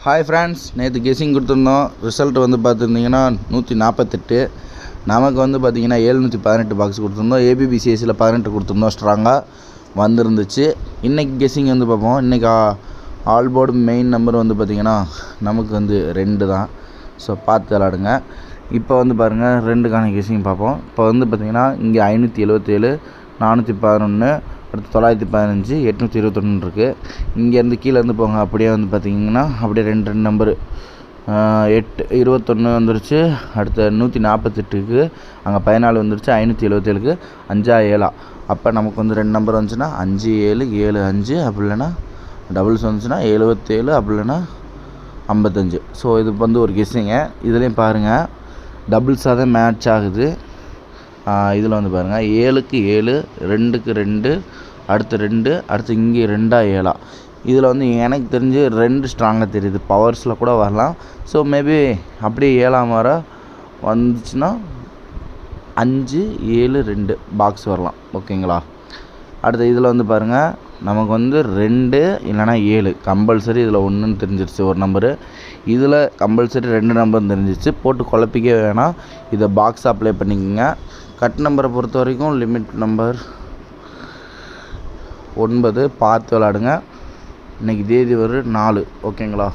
Hi friends, நேற்று guessing கொடுத்துருந்தோம். Result வந்து பார்த்துருந்தீங்கன்னா 148. நமக்கு வந்து பார்த்திங்கன்னா 718 பாக்ஸ் கொடுத்துருந்தோம். ஏபிபிசிஎஸ்சியில் 18 கொடுத்துருந்தோம். ஸ்ட்ராங்காக வந்துருந்துச்சு. இன்றைக்கி கெஸ்ஸிங் வந்து பார்ப்போம். இன்றைக்கி ஆல் போர்டு மெயின் நம்பர் வந்து பார்த்திங்கன்னா நமக்கு வந்து 2 தான். ஸோ பார்த்து விளாடுங்க. இப்போ வந்து பாருங்கள், 2க்கான கெஸ்ஸிங் பார்ப்போம். இப்போ வந்து பார்த்திங்கன்னா இங்கே 577, 411, அடுத்து 915, 821 இருக்குது. இங்கேருந்து கீழேருந்து போங்க. அப்படியே வந்து பார்த்திங்கன்னா அப்படியே 2 நம்பரு 21 வந்துருச்சு. அடுத்த 148க்கு அங்கே 14 வந்துருச்சு. 577க்கு 5 7. அப்போ நமக்கு வந்து 2 நம்பர் வந்துச்சுன்னா 5 7 7 5, அப்படி இல்லைன்னா டபுள்ஸ் வந்துச்சுன்னா 77, அப்படி இல்லைன்னா 55. ஸோ இது வந்து ஒரு கெஸ்ஸிங்க. இதுலேயும் பாருங்கள், டபுள்ஸாக தான் மேட்ச் ஆகுது. இதில் வந்து பாருங்கள், 7க்கு 7, 2க்கு 2, அடுத்து 2, அடுத்து இங்கே 2 7. இதில் வந்து எனக்கு தெரிஞ்சு 2 ஸ்ட்ராங்காக தெரியுது. பவர்ஸில் கூட வரலாம். ஸோ மேபி அப்படியே 7ஆம் வர வந்துச்சுன்னா 5 7 2 பாக்ஸ் வரலாம். ஓகேங்களா? அடுத்து இதில் வந்து பாருங்கள், நமக்கு வந்து 2 இல்லைனா 7 கம்பல்சரி. இதில் 1ன்னு தெரிஞ்சிருச்சு ஒரு நம்பரு. இதில் கம்பல்சரி 2 நம்பர் தெரிஞ்சிச்சு. போட்டு குழப்பிக்க வேணாம். இதை பாக்ஸ் அப்ளை பண்ணிக்கோங்க. கட் நம்பரை பொறுத்த வரைக்கும் லிமிட் நம்பர் 9. பார்த்து விளாடுங்க. இன்றைக்கி தேதி ஒரு 4. ஓகேங்களா?